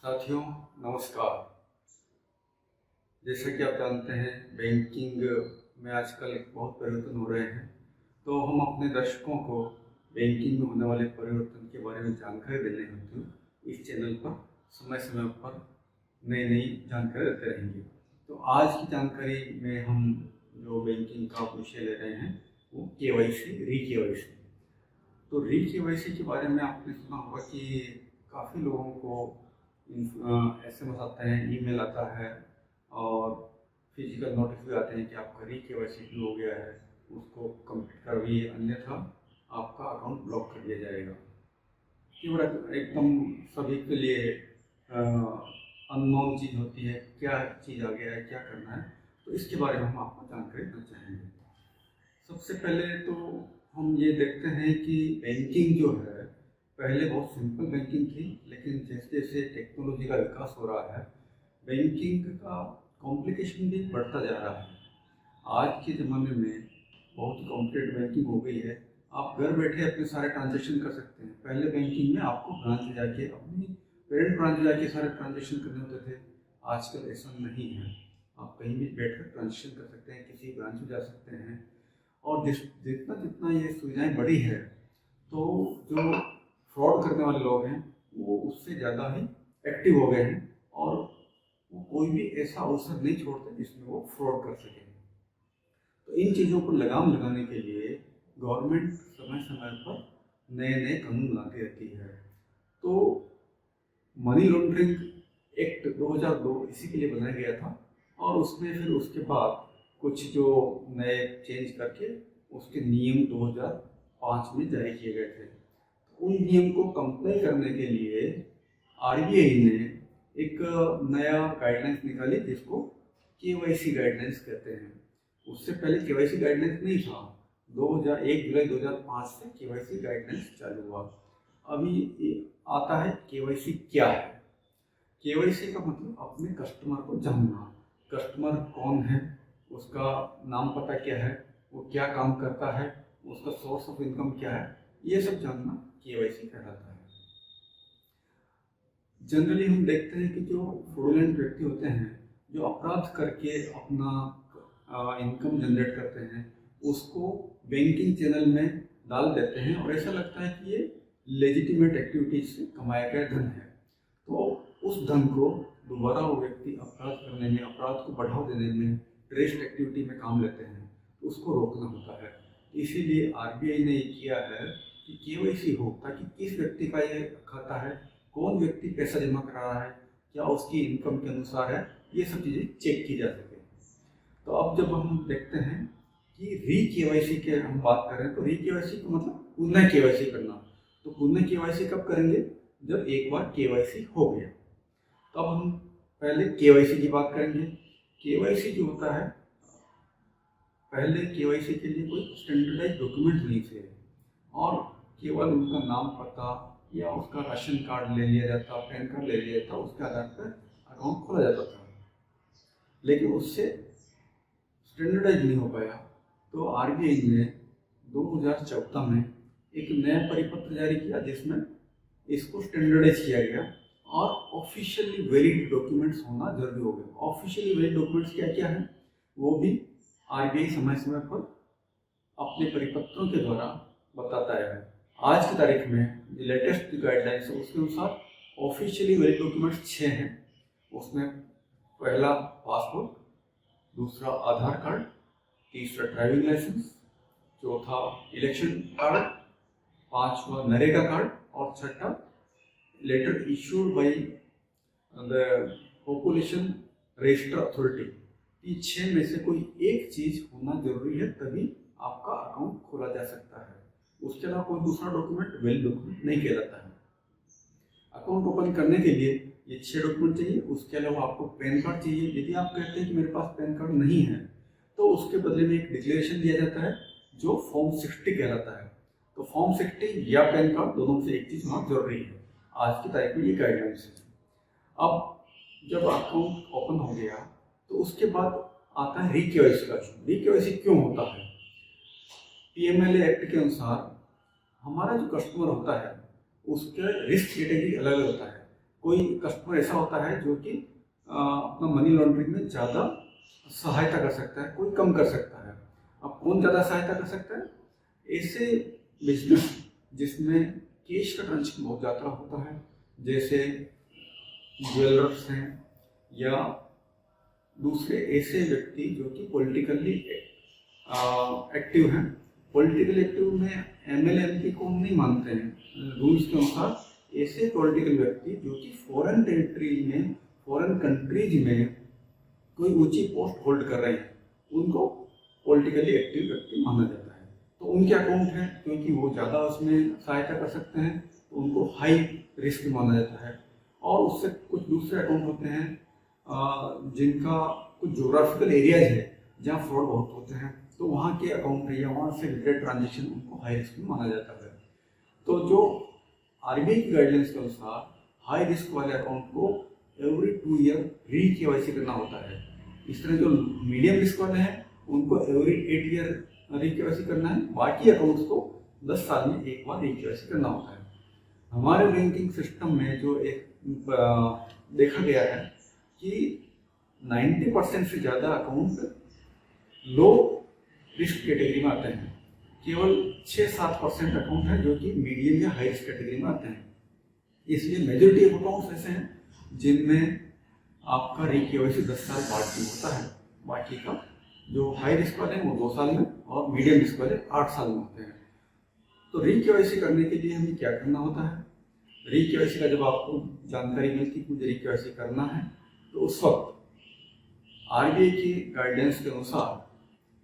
साथियों नमस्कार। जैसा कि आप जानते हैं बैंकिंग में आजकल बहुत परिवर्तन हो रहे हैं, तो हम अपने दर्शकों को बैंकिंग में होने वाले परिवर्तन के बारे में जानकारी देने हेतु इस चैनल पर समय समय पर नई नई जानकारी देते रहेंगे। तो आज की जानकारी में हम जो बैंकिंग का विषय ले रहे हैं वो KYC री KYC। तो री KYC के बारे में आपने सुना होगा कि काफ़ी लोगों को SMS आता है, ईमेल आता है और फिजिकल नोटिस भी आते हैं कि आपका री KYC हो गया है, उसको कंप्लीट करवाइए अन्यथा आपका अकाउंट ब्लॉक कर दिया जाएगा। ये बड़ा एकदम सभी के लिए अननोन चीज़ होती है, क्या चीज़ आ गया है, क्या करना है, तो इसके बारे में हम आपको जानकारी देना चाहेंगे। सबसे पहले तो हम ये देखते हैं कि बैंकिंग जो है पहले बहुत सिंपल बैंकिंग थी, लेकिन जैसे जैसे टेक्नोलॉजी का विकास हो रहा है बैंकिंग का कॉम्प्लिकेशन भी बढ़ता जा रहा है। आज के ज़माने में बहुत ही कॉम्प्लिकेटेड बैंकिंग हो गई है। आप घर बैठे अपने सारे ट्रांजेक्शन कर सकते हैं। पहले बैंकिंग में आपको ब्रांच जाके अपनी पेरेंट ब्रांच जाके सारे ट्रांजेक्शन करने होते थे, आजकल ऐसा नहीं है। आप कहीं भी बैठकर ट्रांजेक्शन कर सकते हैं, किसी ब्रांच में जा सकते हैं। और जितना जितना ये सुविधाएं बढ़ी है तो जो फ्रॉड करने वाले लोग हैं वो उससे ज़्यादा ही एक्टिव हो गए हैं और वो कोई भी ऐसा अवसर नहीं छोड़ते जिसमें वो फ्रॉड कर सके। तो इन चीज़ों पर लगाम लगाने के लिए गवर्नमेंट समय समय पर नए नए कानून लाती रहती है। तो मनी लॉन्ड्रिंग एक्ट 2002 इसी के लिए बनाया गया था और उसमें फिर उसके बाद कुछ जो नए चेंज करके उसके नियम 2005 में जारी किए गए थे। उन नियम को कंप्लाई करने के लिए RBI ने एक नया गाइडलाइंस निकाली जिसको KYC गाइडलाइंस कहते हैं। उससे पहले KYC गाइडलाइंस नहीं था। 1 जुलाई 2005 से KYC गाइडलाइंस चालू हुआ। अभी आता है KYC क्या है। KYC का मतलब अपने कस्टमर को जानना। कस्टमर कौन है, उसका नाम पता क्या है, वो क्या काम करता है, उसका सोर्स ऑफ इनकम क्या है, ये सब जानना KYC कहलाता है। जनरली हम देखते हैं कि जो फ्रॉडुलेंट व्यक्ति होते हैं, जो अपराध करके अपना इनकम जनरेट करते हैं, उसको बैंकिंग चैनल में डाल देते हैं और ऐसा लगता है कि ये लेजिटिमेट एक्टिविटीज से कमाया गया धन है। तो उस धन को दोबारा वो व्यक्ति अपराध करने में, अपराध को बढ़ावा देने में, टेररिस्ट एक्टिविटी में काम लेते हैं, तो उसको रोकना होता है। इसीलिए RBI ने ये किया है कि KYC हो, ताकि किस व्यक्ति का ये खाता है, कौन व्यक्ति पैसा जमा करा रहा है, क्या उसकी इनकम के अनुसार है, ये सब चीज़ें चेक की जा सके। तो अब जब हम देखते हैं कि री KYC के हम बात कर रहे हैं, तो री KYC का मतलब पुनः KYC करना। तो पुनः KYC कब करेंगे? जब एक बार KYC हो गया। तो अब हम पहले KYC की बात करेंगे। KYC जो होता है, पहले KYC के लिए कोई स्टैंडर्डाइज डॉक्यूमेंट नहीं थे और केवल उनका नाम पता या उसका राशन कार्ड ले लिया जाता, पैन कार्ड ले लिया जाता, उसके आधार पर अकाउंट खोला जाता था। लेकिन उससे स्टैंडर्डाइज नहीं हो पाया, तो RBI ने 2014 में एक नया परिपत्र जारी किया जिसमें इसको स्टैंडर्डाइज किया गया और ऑफिशियली वैलिड डॉक्यूमेंट्स होना जरूरी हो गया। ऑफिशियली वैलिड डॉक्यूमेंट्स क्या क्या हैं वो भी RBI समय समय पर अपने परिपत्रों के द्वारा बताता है। आज की तारीख में जो लेटेस्ट गाइडलाइंस है उसके अनुसार ऑफिशियली वैलिड डॉक्यूमेंट्स 6 हैं। उसमें पहला पासपोर्ट, दूसरा आधार कार्ड, तीसरा ड्राइविंग लाइसेंस, चौथा इलेक्शन कार्ड, पांचवा नरेगा कार्ड और छठा letter issued by the population register authority. ये 6 में से कोई एक चीज होना जरूरी है, तभी आपका अकाउंट खोला जा सकता है। उसके अलावा कोई दूसरा डॉक्यूमेंट वैलिड डॉक्यूमेंट नहीं कहलाता है। अकाउंट ओपन करने के लिए ये 6 डॉक्यूमेंट चाहिए। उसके अलावा आपको पैन कार्ड चाहिए। यदि आप कहते हैं कि मेरे पास पैन कार्ड नहीं है, तो उसके बदले में एक डिक्लेरेशन दिया जाता है जो फॉर्म 60 कहलाता है। तो फॉर्म 60 या पैन कार्ड, दोनों से एक चीज होना जरूरी है। आज की तारीख में ये गाइडलाइंस है। अब जब अकाउंट ओपन हो गया तो उसके बाद आता है री KYC का। री KYC क्यों होता है? PMLA एक्ट के अनुसार हमारा जो कस्टमर होता है उसका रिस्क कैटेगरी अलग अलग होता है। कोई कस्टमर ऐसा होता है जो कि अपना मनी लॉन्ड्रिंग में ज़्यादा सहायता कर सकता है, कोई कम कर सकता है। अब कौन ज़्यादा सहायता कर सकता है? ऐसे बिजनेस जिसमें कैश का ट्रांजेक्शन बहुत ज़्यादा होता है, जैसे ज्वेलर्स हैं या दूसरे ऐसे व्यक्ति जो कि पॉलिटिकली एक्टिव हैं। पॉलिटिकल एक्टिव में MLA-MP को हम नहीं मानते हैं रूल्स के अनुसार। ऐसे पॉलिटिकल व्यक्ति जो कि फॉरेन टेरिटरी में, फॉरेन कंट्रीज में कोई ऊंची पोस्ट होल्ड कर रहे हैं, उनको पॉलिटिकली एक्टिव व्यक्ति माना जाता है। तो उनके अकाउंट हैं, क्योंकि वो ज़्यादा उसमें सहायता कर सकते हैं, तो उनको हाई रिस्क माना जाता है। और उससे कुछ दूसरे अकाउंट होते हैं जिनका कुछ जोग्राफिकल एरियाज है जहाँ फ्रॉड बहुत होते हैं, तो वहाँ के अकाउंट या वहाँ से रिलेटेड ट्रांजेक्शन उनको हाई रिस्क में माना जाता है। तो जो RBI की गाइडलाइंस के अनुसार हाई रिस्क वाले अकाउंट को एवरी 2 ईयर KYC करना होता है। इस तरह जो मीडियम रिस्क वाले हैं उनको एवरी 8 ईयर KYC करना है। बाकी अकाउंट्स को 10 साल में एक बार KYC करना होता है। हमारे बैंकिंग सिस्टम में जो एक देखा गया है कि 90% से ज़्यादा अकाउंट लो रिस्क कैटेगरी में आते हैं। केवल 6-7% अकाउंट है जो कि मीडियम या हाई रिस्क कैटेगरी में आते हैं। इसलिए मेजॉरिटी ऑफ अकाउंट्स ऐसे हैं जिनमें आपका KYC 10 साल बाद भी होता है। बाकी का जो हाई रिस्क वाले हैं वो 2 साल में और मीडियम रिस्क वाले 8 साल में होते हैं। तो KYC करने के लिए हमें क्या करना होता है? KYC का जब आपको जानकारी मिलती है कि मुझे KYC करना है, तो उस वक्त RBI की गाइडेंस के अनुसार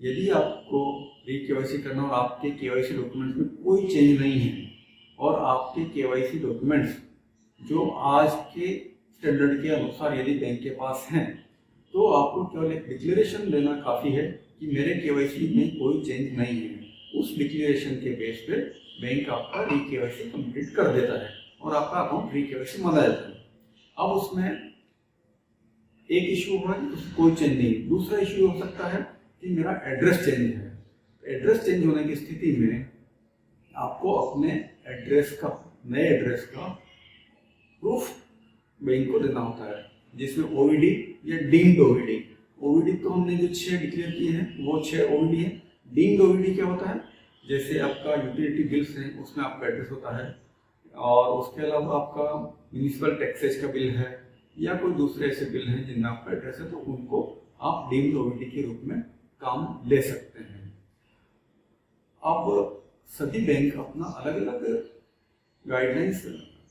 यदि आपको KYC करना और आपके KYC डॉक्यूमेंट्स में कोई चेंज नहीं है और आपके KYC डॉक्यूमेंट्स जो आज के स्टैंडर्ड के अनुसार यदि बैंक के पास हैं, तो आपको केवल एक डिक्लेरेशन देना काफ़ी है कि मेरे KYC में कोई चेंज नहीं है। उस डिक्लेरेशन के बेस पे बैंक आपका KYC कंप्लीट कर देता है और आपका अकाउंट KYC माना जाता है। अब उसमें एक इशू हुआ कि उसमें कोई चेंज नहीं है। दूसरा इशू हो सकता है कि मेरा एड्रेस चेंज है। एड्रेस चेंज होने की स्थिति में आपको अपने एड्रेस का, नए एड्रेस का प्रूफ बैंक को देना होता है, जिसमें OVD या डीम्ड OVD। OVD तो हमने जो 6 डिक्लेयर किए हैं वो 6 OVD है। डीम्ड OVD क्या होता है? जैसे आपका यूटिलिटी बिल्स हैं उसमें आपका एड्रेस होता है, और उसके अलावा आपका म्यूनिसिपल टैक्सेस का बिल है या कोई दूसरे ऐसे बिल हैं जिनमें आपका एड्रेस है, तो उनको आप डीम्ड OVD के रूप में काम ले सकते हैं। अब सभी बैंक अपना अलग अलग गाइडलाइंस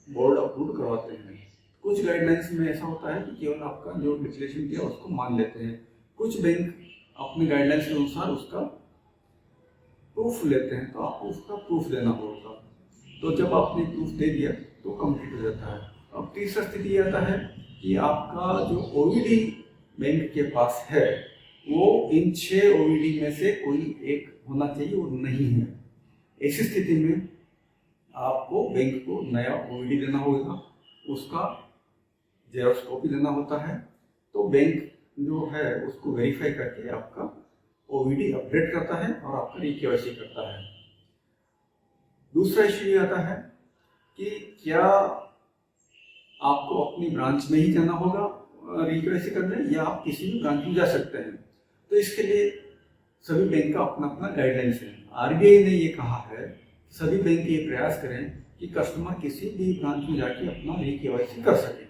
बोर्ड अप्रूव करवाते हैं। कुछ गाइडलाइंस में ऐसा होता है कि केवल आपका जो डिक्लेरेशन किया उसको मान लेते हैं। कुछ बैंक अपने गाइडलाइंस के अनुसार उसका प्रूफ लेते हैं, तो आपको उसका प्रूफ देना होगा। तो जब आपने प्रूफ दे दिया तो कंप्लीट हो जाता है। अब तीसरा स्थिति ये आता है कि आपका जो OVD बैंक के पास है वो इन 6 OVD में से कोई एक होना चाहिए, वो नहीं है। ऐसी स्थिति में आपको बैंक को नया OVD देना होगा, उसका जेरॉक्स कॉपी देना होता है। तो बैंक जो है उसको वेरीफाई करके आपका OVD अपडेट करता है और आपका KYC करता है। दूसरा इश्यू ये आता है कि क्या आपको अपनी ब्रांच में ही जाना होगा KYC करने, या आप किसी भी ब्रांच में जा सकते हैं। तो इसके लिए सभी बैंक का अपना अपना गाइडलाइंस है। RBI ने ये कहा है सभी बैंक ये प्रयास करें कि कस्टमर किसी भी ब्रांच में जाके अपना KYC कर सके।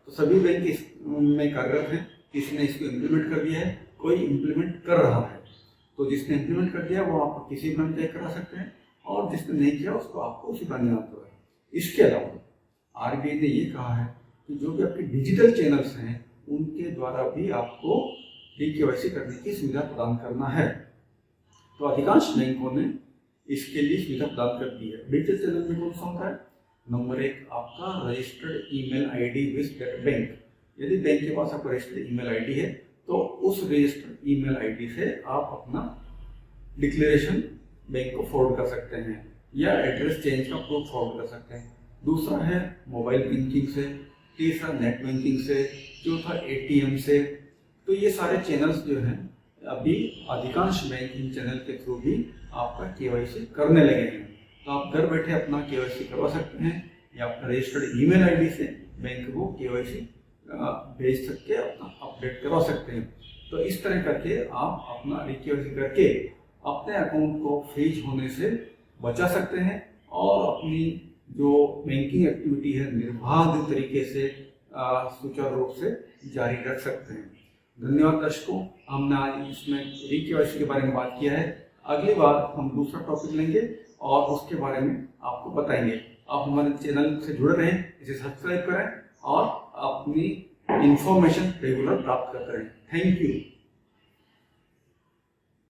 तो सभी बैंक इस में कार्यरत हैं। किसी ने इसको इम्प्लीमेंट कर दिया है, कोई इम्प्लीमेंट कर रहा है। तो जिसने इम्प्लीमेंट कर दिया वो आप किसी ब्रांच में करा सकते हैं, और जिसने नहीं किया उसको आपको उसी ब्रांच में जाना होगा। इसके अलावा RBI ने ये कहा है कि जो भी आपके डिजिटल चैनल्स हैं उनके द्वारा भी आपको KYC करने की सुविधा प्रदान करना है। तो अधिकांश बैंकों ने इसके लिए सुविधा प्रदान कर दी है। डिजिटल चैनल में कौन सा होता है? नंबर 1 आपका registered email ID with that bank. यदि बैंक के पास आपका रजिस्टर्ड ईमेल ID है तो उस रजिस्टर्ड ईमेल ID से आप अपना डिक्लेरेशन बैंक को फॉरवर्ड कर सकते हैं या एड्रेस चेंज का प्रूफ फॉरवर्ड कर सकते हैं। दूसरा है मोबाइल बैंकिंग से, तीसरा नेट बैंकिंग से, चौथा ATM से। तो ये सारे चैनल्स जो हैं अभी अधिकांश बैंक इन चैनल के थ्रू भी आपका KYC करने लगे हैं। तो आप घर बैठे अपना KYC करवा सकते हैं। या अपना रजिस्टर्ड ईमेल आईडी से बैंक को केवाईसी भेज सकते अपना अपडेट करवा सकते हैं। तो इस तरह करके आप अपना रिकेवाईसी करके अपने अकाउंट को फ्रीज होने से बचा सकते हैं और अपनी जो बैंकिंग एक्टिविटी है निर्बाध तरीके से सुचारू रूप से जारी रख सकते हैं। धन्यवाद दर्शकों, हमने आज इसमें रिकेवाईसी के बारे में बात किया है। अगली बार हम दूसरा टॉपिक लेंगे और उसके बारे में आपको बताएंगे। आप हमारे चैनल से जुड़े रहें, इसे सब्सक्राइब करें और अपनी इंफॉर्मेशन रेगुलर प्राप्त करते रहें। Thank you.